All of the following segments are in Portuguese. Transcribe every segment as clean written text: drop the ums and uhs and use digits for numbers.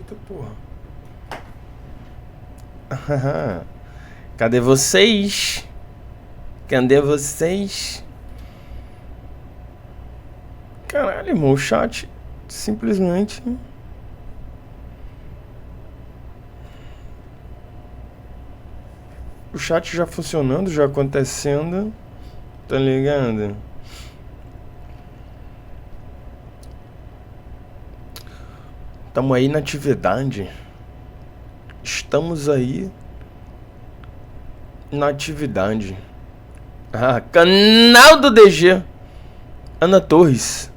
Eita porra. Cadê vocês? Cadê vocês? Caralho, irmão, o chat simplesmente... O chat já funcionando, já acontecendo. Tá ligado? Tamo aí na atividade. Estamos aí na atividade. Ah, canal do DG. Ana Torres.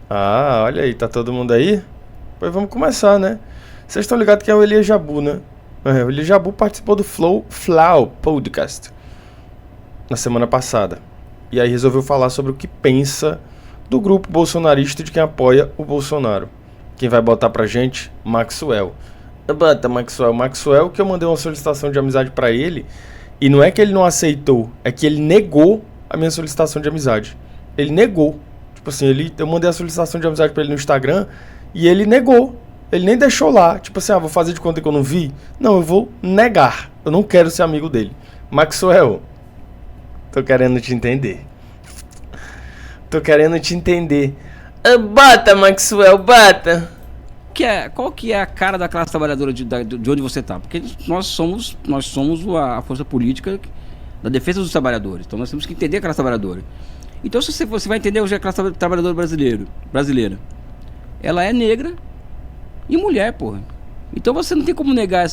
Ah, olha aí, tá todo mundo aí? Pois vamos começar, né? Vocês estão ligados que é o Elias Jabu, né? O Elias Jabu participou do Flow Podcast na semana passada. E aí resolveu falar sobre o que pensa do grupo bolsonarista de quem apoia o Bolsonaro. Quem vai botar pra gente? Maxwell. Bota, Maxwell. Maxwell, que eu mandei uma solicitação de amizade pra ele. E não é que ele não aceitou, é que ele negou a minha solicitação de amizade. Ele negou. Tipo assim, eu mandei a solicitação de amizade pra ele no Instagram e ele negou. Ele nem deixou lá. Tipo assim, vou fazer de conta que eu não vi. Não, eu vou negar. Eu não quero ser amigo dele. Maxwell, tô querendo te entender. Tô querendo te entender. Bata, Maxwell, bata. Qual que é a cara da classe trabalhadora de onde você tá? Porque nós somos a força política da defesa dos trabalhadores. Então nós temos que entender a classe trabalhadora. Então se você vai entender hoje a classe trabalhadora brasileira. Ela é negra e mulher, porra. Então você não tem como negar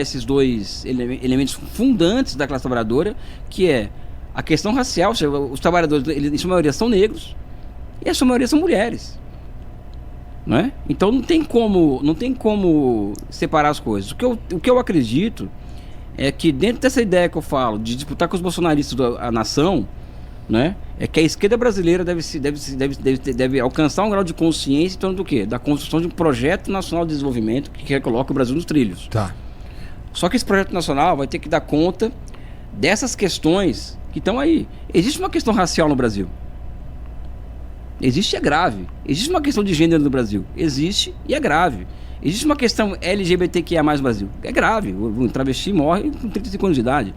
esses dois elementos fundantes da classe trabalhadora, que é a questão racial. Os trabalhadores, em sua maioria, são negros e a sua maioria são mulheres, não é? Então não tem como separar as coisas. O que eu acredito é que dentro dessa ideia que eu falo de disputar com os bolsonaristas a nação, né, é que a esquerda brasileira deve alcançar um grau de consciência em torno do quê? Da construção de um projeto nacional de desenvolvimento que coloca o Brasil nos trilhos. Tá. Só que esse projeto nacional vai ter que dar conta dessas questões que estão aí. Existe uma questão racial no Brasil. Existe e é grave. Existe uma questão de gênero no Brasil. Existe e é grave. Existe uma questão LGBTQIA+ no Brasil. É grave. O travesti morre com 35 anos de idade.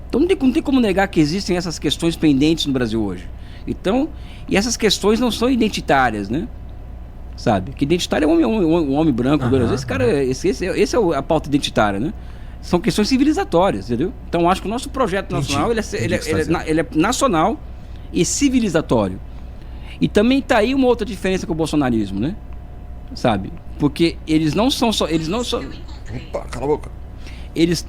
Então não tem como negar que existem essas questões pendentes no Brasil hoje. Então, e essas questões não são identitárias, né? Sabe? Que identitário é um homem branco. Esse cara, esse é a pauta identitária, né? São questões civilizatórias, entendeu? Então acho que o nosso projeto nacional ele é nacional e civilizatório. E também está aí uma outra diferença com o bolsonarismo, né? Sabe? Porque eles não são só... Opa, cala a boca. Eles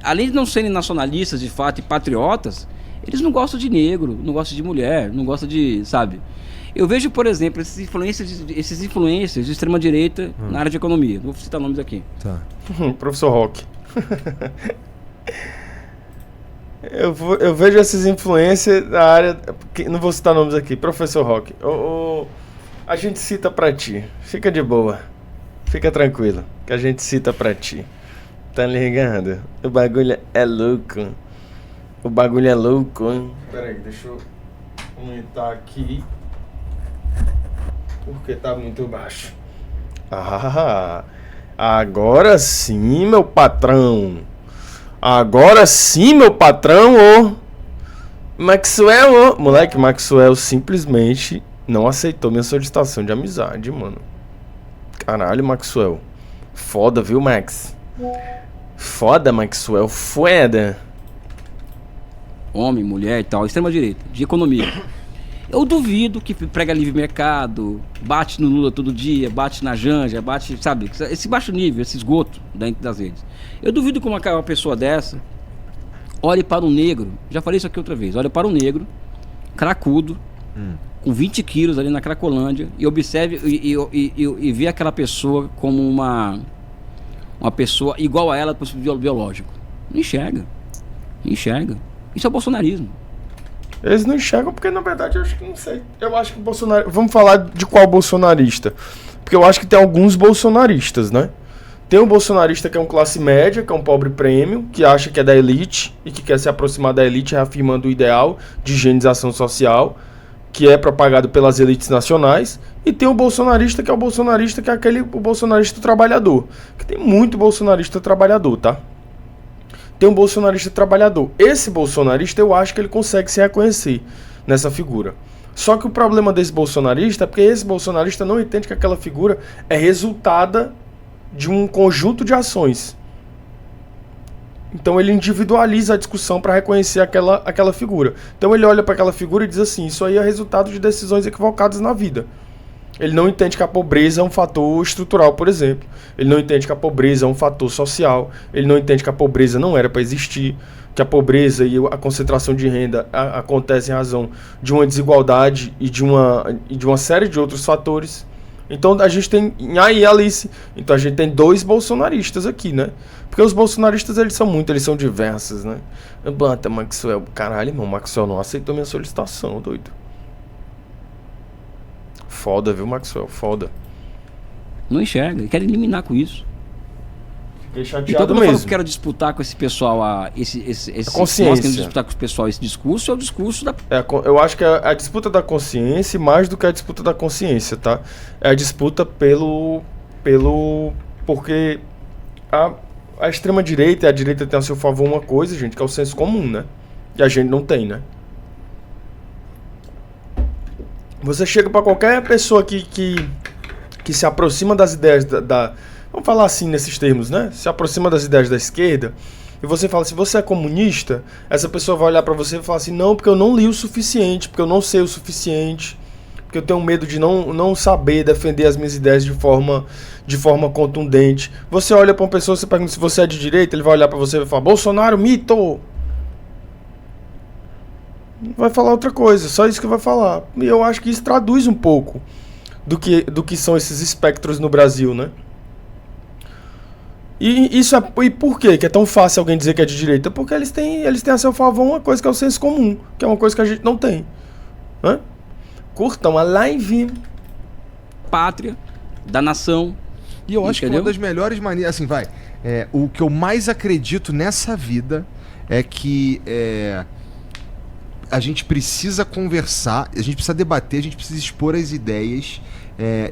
além de não serem nacionalistas de fato e patriotas, eles não gostam de negro, não gostam de mulher, não gostam de... Sabe? Eu vejo, por exemplo, esses influencers de extrema-direita na área de economia. Não vou citar nomes aqui. Tá. Professor Roque. Eu vejo esses influencers na área... Não vou citar nomes aqui. Professor Roque. A gente cita pra ti. Fica de boa. Fica tranquilo. Que a gente cita pra ti. Tá ligado? O bagulho é louco. O bagulho é louco, hein? Pera aí, deixa eu aumentar aqui. Porque tá muito baixo. Agora sim, meu patrão. Agora sim, meu patrão, ô. Maxwell, ô. Moleque, Maxwell simplesmente não aceitou minha solicitação de amizade, mano. Caralho, Maxwell. Foda, viu, Max? Foda, Maxwell. Foda. Homem, mulher e tal, extrema-direita, de economia. Eu duvido que prega livre mercado, bate no Lula todo dia, bate na Janja, bate, sabe, esse baixo nível, esse esgoto dentro das redes. Eu duvido que uma pessoa dessa olhe para um negro, já falei isso aqui outra vez, olha para um negro, cracudo, com 20 quilos ali na Cracolândia, e observe e vê aquela pessoa como uma pessoa igual a ela do ponto de vista biológico. Não enxerga. Isso é o bolsonarismo. Eles não enxergam porque, na verdade, eu acho que não sei. Eu acho que o Bolsonaro... Vamos falar de qual bolsonarista? Porque eu acho que tem alguns bolsonaristas, né? Tem um bolsonarista que é um classe média, que é um pobre prêmio, que acha que é da elite e que quer se aproximar da elite, reafirmando o ideal de higienização social, que é propagado pelas elites nacionais, e tem o bolsonarista, que é o bolsonarista, que é o bolsonarista trabalhador. Que tem muito bolsonarista trabalhador, tá? Tem um bolsonarista trabalhador. Esse bolsonarista, eu acho que ele consegue se reconhecer nessa figura. Só que o problema desse bolsonarista é porque esse bolsonarista não entende que aquela figura é resultada de um conjunto de ações. Então ele individualiza a discussão para reconhecer aquela figura. Então ele olha para aquela figura e diz assim, isso aí é resultado de decisões equivocadas na vida. Ele não entende que a pobreza é um fator estrutural, por exemplo. Ele não entende que a pobreza é um fator social. Ele não entende que a pobreza não era para existir. Que a pobreza e a concentração de renda acontecem em razão de uma desigualdade e de uma série de outros fatores. Então a gente tem... Aí, Alice, então a gente tem dois bolsonaristas aqui, né? Porque os bolsonaristas, eles são diversos, né? Bota, Maxwell, caralho, irmão, Maxwell não aceitou minha solicitação, doido. Foda, viu, Maxwell? Foda. Não enxerga, ele quer eliminar com isso. Fiquei chateado então, quando mesmo. eu falo que quero disputar com esse pessoal esse consciência. Nós queremos disputar com esse pessoal esse discurso, é o discurso da... Eu acho que é a disputa da consciência, mais do que a disputa da consciência, tá? É a disputa porque a extrema-direita e a direita tem a seu favor uma coisa, gente, que é o senso comum, né? E a gente não tem, né? Você chega pra qualquer pessoa que se aproxima das ideias vamos falar assim nesses termos, né? Se aproxima das ideias da esquerda, e você fala, se você é comunista, essa pessoa vai olhar pra você e falar assim, não, porque eu não li o suficiente, porque eu não sei o suficiente, porque eu tenho medo de não saber defender as minhas ideias de forma contundente. Você olha pra uma pessoa, você pergunta se você é de direita, ele vai olhar pra você e vai falar, Bolsonaro, mito! Vai falar outra coisa, só isso que vai falar. E eu acho que isso traduz um pouco do que são esses espectros no Brasil, né? E por quê que é tão fácil alguém dizer que é de direita? Porque eles têm a seu favor uma coisa que é o senso comum, que é uma coisa que a gente não tem. Hã? Curtam a live. Pátria, da nação. E eu acho que uma das melhores maneiras, assim, o que eu mais acredito nessa vida é que a gente precisa conversar, a gente precisa debater, a gente precisa expor as ideias.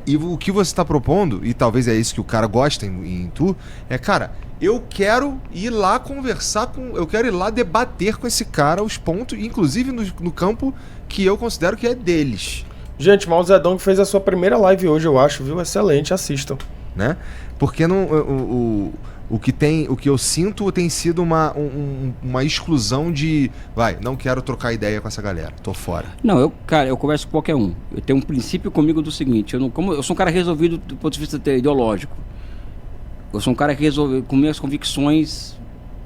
E o que você está propondo, e talvez é isso que o cara gosta em tu, cara, eu quero ir lá conversar eu quero ir lá debater com esse cara os pontos, inclusive no campo que eu considero que é deles. Gente, Mao Zedong fez a sua primeira live hoje, eu acho, viu? Excelente, assistam. Né? Porque o que eu sinto tem sido uma exclusão de... não quero trocar ideia com essa galera, tô fora. Não, eu converso com qualquer um. Eu tenho um princípio comigo do seguinte, eu sou um cara resolvido do ponto de vista ideológico. Eu sou um cara que resolve com minhas convicções,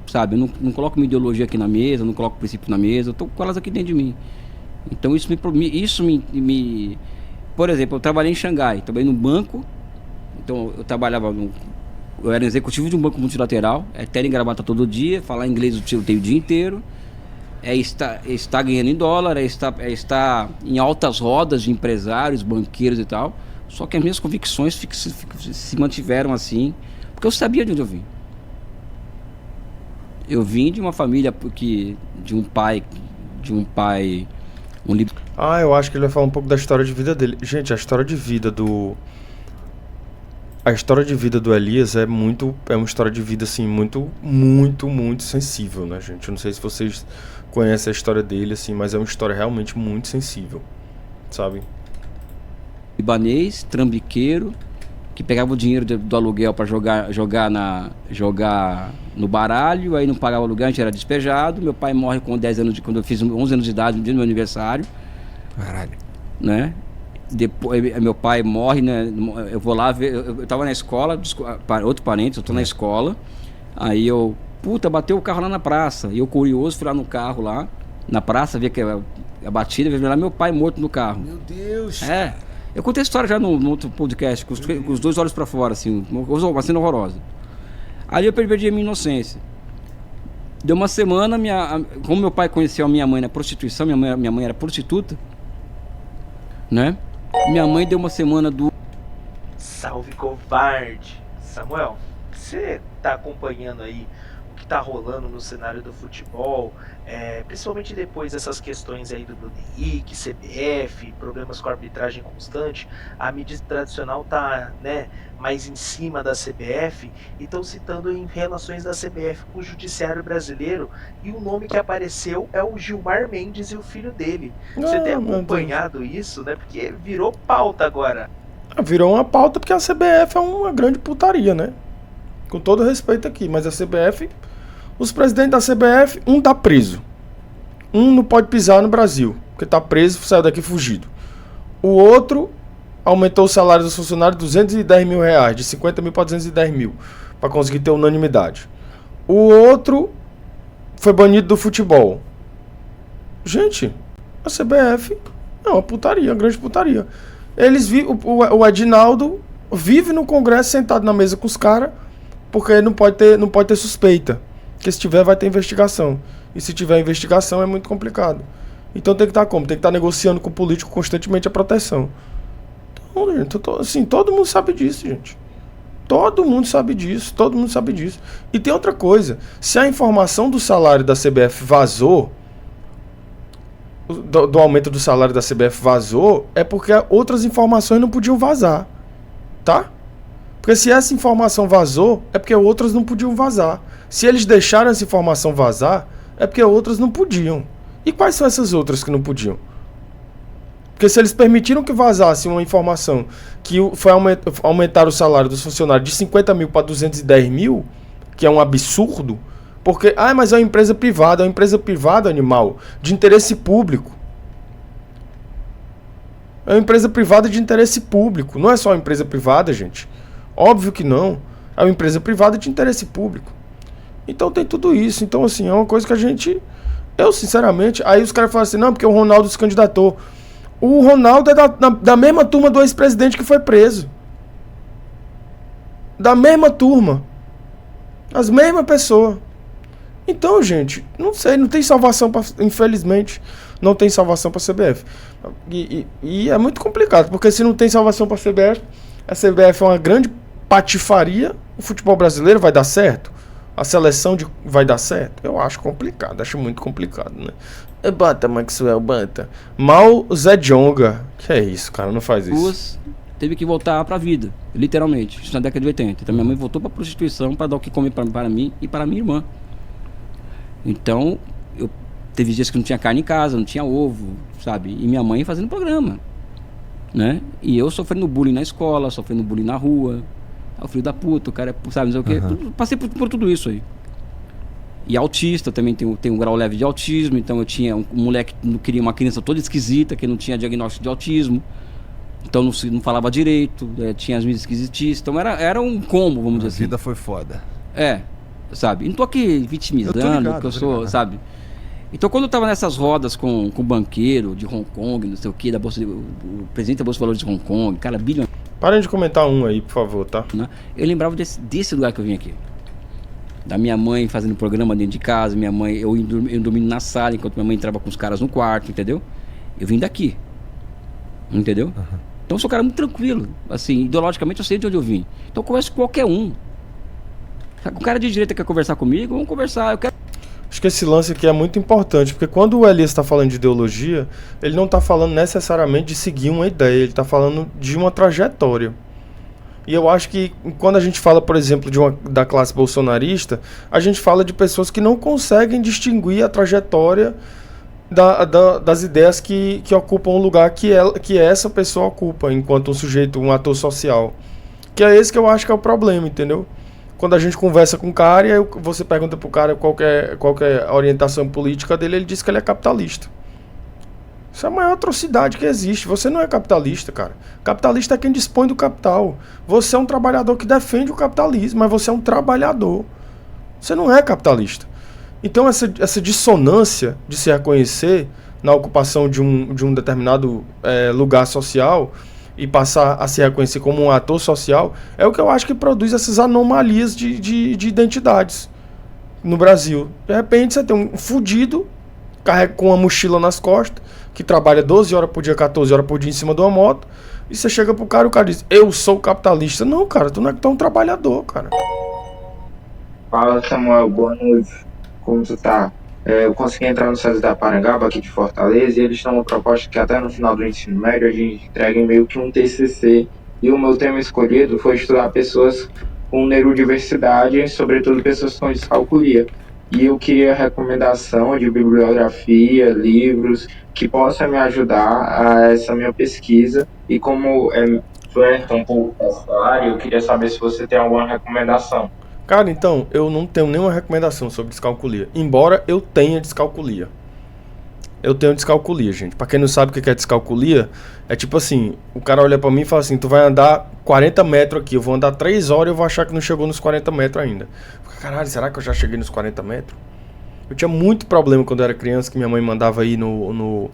sabe? Eu não coloco minha ideologia aqui na mesa, não coloco princípio na mesa, eu tô com elas aqui dentro de mim. Então isso me... Por exemplo, eu trabalhei em Xangai, trabalhei no banco, então eu era executivo de um banco multilateral, terno e gravata todo dia, falar inglês eu tenho o dia inteiro, estar ganhando em dólar, estar em altas rodas de empresários, banqueiros e tal, só que as minhas convicções se mantiveram assim, porque eu sabia de onde eu vim. Eu vim de uma família de um pai, eu acho que ele vai falar um pouco da história de vida dele. Gente, a história de vida do Elias é uma história de vida assim muito, muito, muito sensível, né, gente? Eu não sei se vocês conhecem a história dele assim, mas é uma história realmente muito sensível, sabe? Libanês, trambiqueiro, que pegava o dinheiro do aluguel para jogar no baralho, aí não pagava o aluguel, a gente era despejado. Meu pai morre com 10 anos quando eu fiz 11 anos de idade, no dia do meu aniversário. Caralho. Né? Depois meu pai morre, né? Eu vou lá ver, eu tava na escola, outro parênteses, eu tô na escola, aí bateu o carro lá na praça, e eu curioso fui lá no carro lá, na praça, vi que a batida, vi lá meu pai morto no carro. Meu Deus! Eu contei a história já no outro podcast, com os dois olhos pra fora, assim, uma cena horrorosa. Ali eu perdi a minha inocência. Deu uma semana, como meu pai conheceu a minha mãe na prostituição, minha mãe era prostituta, né? Minha mãe deu uma semana do... Salve, covarde! Samuel, você tá acompanhando aí o que tá rolando no cenário do futebol, principalmente depois dessas questões aí do Bruno Henrique, CBF, problemas com a arbitragem constante, a mídia tradicional tá, né, mais em cima da CBF e estão citando em relações da CBF com o judiciário brasileiro, e o nome que apareceu é o Gilmar Mendes e o filho dele. Você tem acompanhado isso, né? Porque virou pauta agora. Virou uma pauta porque a CBF é uma grande putaria, né? Com todo respeito aqui, mas a CBF, os presidentes da CBF, um tá preso. Um não pode pisar no Brasil, porque tá preso, saiu daqui fugido. O outro aumentou o salário dos funcionários R$210 mil, de 50 mil para 210 mil, para conseguir ter unanimidade. O outro foi banido do futebol. Gente, a CBF é uma putaria, uma grande putaria. O Edinaldo vive no Congresso sentado na mesa com os caras, porque não pode ter suspeita. Porque se tiver, vai ter investigação. E se tiver investigação, é muito complicado. Então tem que estar como? Tem que estar negociando com o político constantemente a proteção. Então, gente, assim, todo mundo sabe disso, gente. Todo mundo sabe disso, todo mundo sabe disso. E tem outra coisa. Se a informação do salário da CBF vazou, do aumento do salário da CBF vazou, é porque outras informações não podiam vazar. Tá? Porque se essa informação vazou, é porque outras não podiam vazar. Se eles deixaram essa informação vazar, é porque outras não podiam. E quais são essas outras que não podiam? Porque se eles permitiram que vazasse uma informação que foi aumentar o salário dos funcionários de 50 mil para 210 mil, que é um absurdo, porque, mas é uma empresa privada, animal, de interesse público. É uma empresa privada de interesse público, não é só uma empresa privada, gente. Óbvio que não. É uma empresa privada de interesse público. Então tem tudo isso. Então, assim, é uma coisa que a gente... Eu, sinceramente... Aí os caras falam assim, não, porque o Ronaldo se candidatou. O Ronaldo é da mesma turma do ex-presidente que foi preso. Da mesma turma. As mesmas pessoas. Então, gente, não sei, não tem salvação pra, infelizmente, não tem salvação para a CBF. E é muito complicado, porque se não tem salvação para a CBF é uma grande patifaria, o futebol brasileiro vai dar certo? A seleção vai dar certo? Eu acho complicado, acho muito complicado, né? Bata, Maxwell, bata. Mal Zé Djonga. Que é isso, cara, não faz isso. Teve que voltar pra vida, literalmente, isso na década de 80. Então minha mãe voltou pra prostituição para dar o que comer para mim e para minha irmã. Então, teve dias que não tinha carne em casa, não tinha ovo, sabe? E minha mãe fazendo programa, né? E eu sofrendo bullying na escola, sofrendo bullying na rua. O filho da puta, o cara, sabe, não sei o quê. Passei por tudo isso aí. E autista, também tem um grau leve de autismo. Então eu tinha um moleque que queria uma criança toda esquisita, que não tinha diagnóstico de autismo. Então não falava direito, tinha as minhas esquisitices. Então era um combo, vamos dizer assim. A vida foi foda. Sabe? E não tô aqui vitimizando, porque eu sou, sabe? Então quando eu tava nessas rodas com o banqueiro de Hong Kong, não sei o que, o presidente da Bolsa de Valores de Hong Kong, cara, bilhão. Parem de comentar um aí, por favor, tá? Eu lembrava desse lugar que eu vim aqui. Da minha mãe fazendo programa dentro de casa, minha mãe, eu dormindo na sala, enquanto minha mãe entrava com os caras no quarto, entendeu? Eu vim daqui. Entendeu? Então eu sou um cara muito tranquilo. Assim, ideologicamente eu sei de onde eu vim. Então eu converso com qualquer um. O cara de direita quer conversar comigo, vamos conversar. Acho que esse lance aqui é muito importante, porque quando o Elias está falando de ideologia, ele não está falando necessariamente de seguir uma ideia, ele está falando de uma trajetória. E eu acho que quando a gente fala, por exemplo, da classe bolsonarista, a gente fala de pessoas que não conseguem distinguir a trajetória das ideias que ocupam o lugar que essa pessoa ocupa, enquanto um sujeito, um ator social. Que é esse que eu acho que é o problema, entendeu? Quando a gente conversa com o cara e aí você pergunta pro cara qual que é a orientação política dele, ele diz que ele é capitalista. Isso é a maior atrocidade que existe. Você não é capitalista, cara. Capitalista é quem dispõe do capital. Você é um trabalhador que defende o capitalismo, mas você é um trabalhador. Você não é capitalista. Então essa dissonância de se reconhecer na ocupação de um determinado lugar social e passar a se reconhecer como um ator social, é o que eu acho que produz essas anomalias de identidades no Brasil. De repente você tem um fudido, carrega com uma mochila nas costas, que trabalha 12 horas por dia, 14 horas por dia em cima de uma moto, e você chega pro cara e o cara diz, eu sou capitalista. Não, cara, tu não é um trabalhador, cara. Fala, Samuel, boa noite. Como tu tá? Eu consegui entrar no SESI da Parangaba, aqui de Fortaleza, e eles têm uma proposta que até no final do ensino médio a gente entrega meio que um TCC. E o meu tema escolhido foi estudar pessoas com neurodiversidade, sobretudo pessoas com descalculia. E eu queria recomendação de bibliografia, livros, que possa me ajudar a essa minha pesquisa. E como tu entra um pouco nessa área, eu queria saber se você tem alguma recomendação. Cara, então, eu não tenho nenhuma recomendação sobre descalculia. Embora eu tenha descalculia. Eu tenho descalculia, gente. Pra quem não sabe o que é descalculia, é tipo assim, o cara olha pra mim e fala assim, tu vai andar 40 metros aqui, eu vou andar 3 horas e eu vou achar que não chegou nos 40 metros ainda. Caralho, será que eu já cheguei nos 40 metros? Eu tinha muito problema quando eu era criança, que minha mãe mandava ir no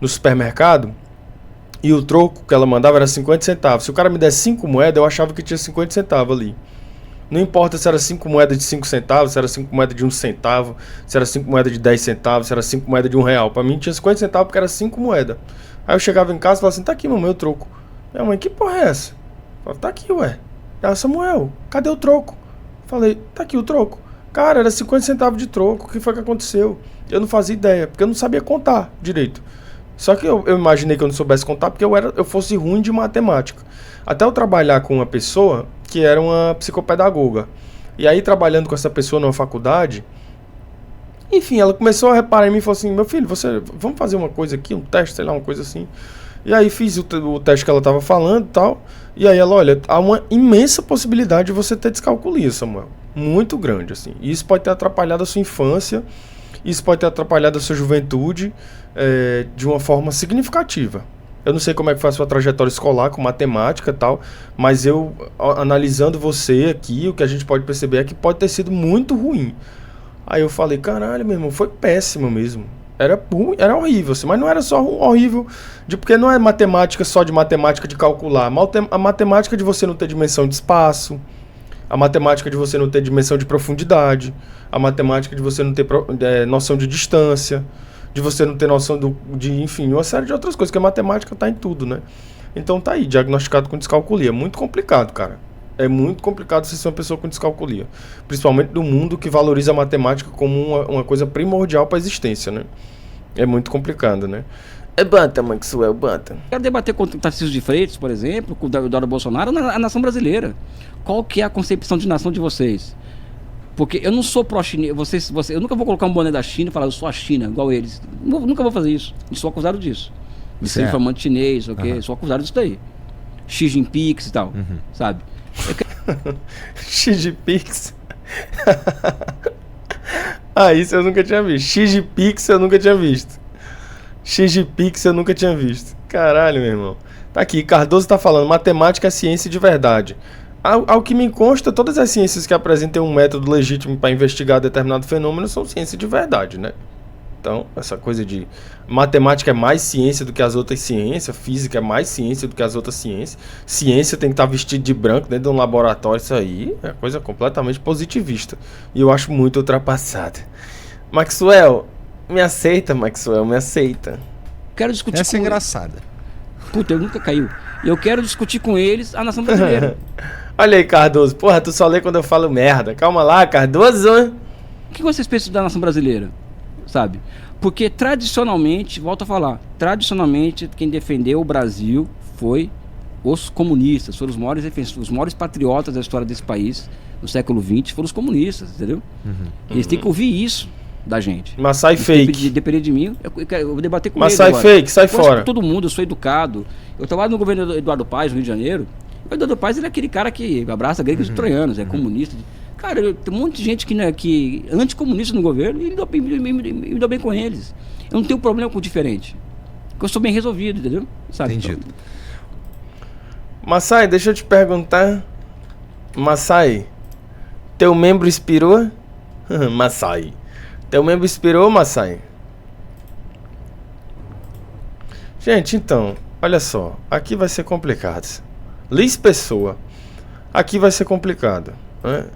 supermercado, e o troco que ela mandava era 50 centavos. Se o cara me desse 5 moedas, eu achava que tinha 50 centavos ali. Não importa se era 5 moedas de 5 centavos, se era 5 moedas de 1 centavo, se era 5 moedas de 10 centavos, se era 5 moedas de R$1. Pra mim tinha 50 centavos porque era 5 moedas. Aí eu chegava em casa e falava assim, tá aqui, mamãe, o troco. Minha mãe, que porra é essa? Eu falei, tá aqui, ué. Ela, Samuel, cadê o troco? Falei, tá aqui o troco. Cara, era 50 centavos de troco, o que foi que aconteceu? Eu não fazia ideia, porque eu não sabia contar direito. Só que eu imaginei que eu não soubesse contar porque eu fosse ruim de matemática. Até eu trabalhar com uma pessoa que era uma psicopedagoga. E aí, trabalhando com essa pessoa numa faculdade, enfim, ela começou a reparar em mim e falou assim, meu filho, vamos fazer uma coisa aqui, um teste, sei lá, uma coisa assim. E aí fiz o teste que ela estava falando e tal. E aí ela, olha, há uma imensa possibilidade de você ter descalculia, Samuel. Muito grande, assim. E isso pode ter atrapalhado a sua infância, isso pode ter atrapalhado a sua juventude de uma forma significativa. Eu não sei como é que foi a sua trajetória escolar com matemática e tal, mas eu, analisando você aqui, o que a gente pode perceber é que pode ter sido muito ruim. Aí eu falei, caralho, meu irmão, foi péssimo mesmo. Era ruim, era horrível, assim, mas não era só horrível, porque não é matemática só de matemática de calcular. A matemática de você não ter dimensão de espaço, a matemática de você não ter dimensão de profundidade, a matemática de você não ter noção de distância, de você não ter noção enfim, uma série de outras coisas, que a matemática tá em tudo, né? Então tá aí, diagnosticado com descalculia. Muito complicado, cara. É muito complicado você ser uma pessoa com descalculia. Principalmente no mundo que valoriza a matemática como uma coisa primordial para a existência, né? É muito complicado, né? É banta, Maxwell, banta. Quero debater com o Tarcísio de Freitas, por exemplo, com o Eduardo Bolsonaro, a nação brasileira. Qual que é a concepção de nação de vocês? Porque eu não sou pró-chinês, eu nunca vou colocar um boné da China e falar, eu sou a China, igual eles. Nunca vou fazer isso. Eu sou acusado disso. De ser informante chinês, ok? Sou acusado disso daí. Xi Jinping e tal, sabe? Xi Jinping. Isso eu nunca tinha visto. Xi Jinping eu nunca tinha visto. Xi Jinping eu nunca tinha visto. Caralho, meu irmão. Tá aqui, Cardoso tá falando, matemática é ciência de verdade. Ao que me consta, todas as ciências que apresentem um método legítimo para investigar determinado fenômeno são ciência de verdade, né? Então, essa coisa de matemática é mais ciência do que as outras ciências, física é mais ciência do que as outras ciências, ciência tem que estar vestido de branco dentro de um laboratório, isso aí é coisa completamente positivista. E eu acho muito ultrapassada. Maxwell, me aceita, Maxwell, me aceita. Quero discutir Essa é engraçada. Puta, eu nunca caiu. Eu quero discutir com eles a nação brasileira. Olha aí, Cardoso. Porra, tu só lê quando eu falo merda. Calma lá, Cardoso. O que vocês pensam da nação brasileira? Sabe? Porque tradicionalmente, volto a falar, tradicionalmente quem defendeu o Brasil foi os comunistas, foram os maiores defensores, os maiores patriotas da história desse país, no século XX, foram os comunistas, entendeu? Eles têm que ouvir isso da gente. Mas sai fake. Depender de mim, eu vou debater com mas eles sai agora. fake, sai fora. Todo mundo, eu sou educado. Eu trabalho no governo do Eduardo Paes, no Rio de Janeiro. O Eduardo Paes, ele é aquele cara que abraça gregos e troianos, é comunista. Cara, tem um monte de gente que é anticomunista no governo e me dou bem com eles. Eu não tenho problema com o diferente. Porque eu sou bem resolvido, entendeu? Sabe? Entendido. Então, Massai, deixa eu te perguntar. Massai, teu membro expirou? Massai, teu membro expirou, Massai? Gente, então, olha só. Aqui vai ser complicado. Liz Pessoa. Aqui vai ser complicado, né?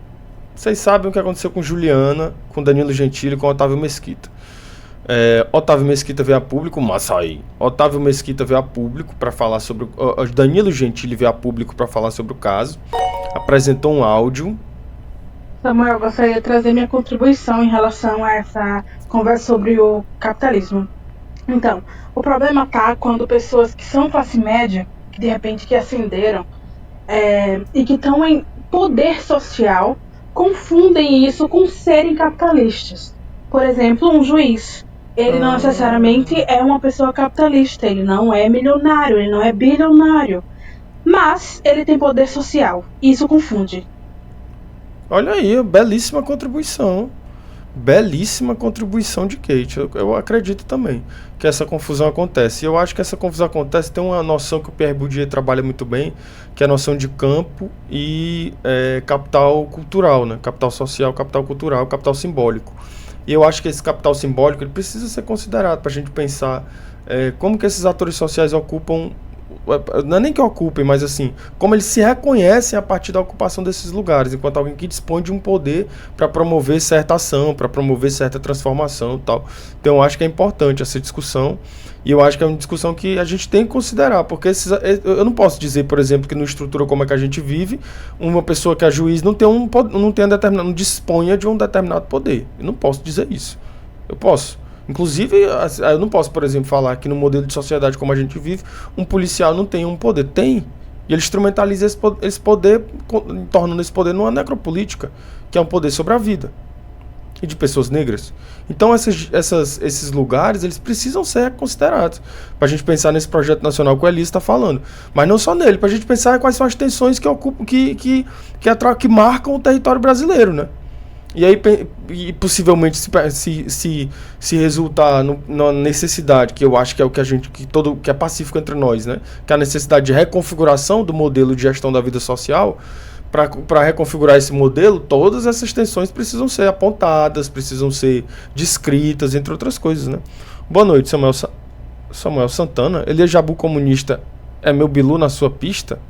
Vocês sabem o que aconteceu com Juliana, com Danilo Gentili e com Otávio Mesquita. Otávio Mesquita veio a público, Massai. Otávio Mesquita veio a público para falar sobre Danilo Gentili veio a público para falar sobre o caso. Apresentou um áudio Samuel, eu gostaria de trazer minha contribuição em relação a essa conversa sobre o capitalismo. Então, o problema tá quando pessoas que são classe média, que de repente que ascenderam, e que estão em poder social, confundem isso com serem capitalistas. Por exemplo, um juiz. Ele não necessariamente é uma pessoa capitalista, ele não é milionário, ele não é bilionário. Mas ele tem poder social. Isso confunde. Olha aí, belíssima contribuição. Belíssima contribuição de Kate. Eu acredito também que essa confusão acontece. E eu acho que essa confusão acontece, tem uma noção que o Pierre Bourdieu trabalha muito bem, que é a noção de campo e capital cultural, né? Capital social, capital cultural, capital simbólico. E eu acho que esse capital simbólico ele precisa ser considerado para a gente pensar como que esses atores sociais ocupam, não é nem que ocupem, mas assim, como eles se reconhecem a partir da ocupação desses lugares, enquanto alguém que dispõe de um poder para promover certa ação, para promover certa transformação e tal. Então eu acho que é importante essa discussão, e eu acho que é uma discussão que a gente tem que considerar, porque eu não posso dizer, por exemplo, que numa estrutura como a que a gente vive, uma pessoa que é juiz não não disponha de um determinado poder. Eu não posso dizer isso. Eu posso. Inclusive, eu não posso, por exemplo, falar que no modelo de sociedade como a gente vive, um policial não tem um poder. Tem. E ele instrumentaliza esse poder, tornando esse poder numa necropolítica, que é um poder sobre a vida. E de pessoas negras. Então esses lugares, eles precisam ser considerados. Para a gente pensar nesse projeto nacional que o Elias está falando. Mas não só nele, para a gente pensar quais são as tensões que ocupam, que marcam o território brasileiro, né? E aí, possivelmente, se resultar na necessidade, que eu acho que é o que que é pacífico entre nós, né? Que é a necessidade de reconfiguração do modelo de gestão da vida social. Para reconfigurar esse modelo, todas essas tensões precisam ser apontadas, precisam ser descritas, entre outras coisas, né? Boa noite, Samuel Santana. Elias Jabu comunista é meu bilu na sua pista?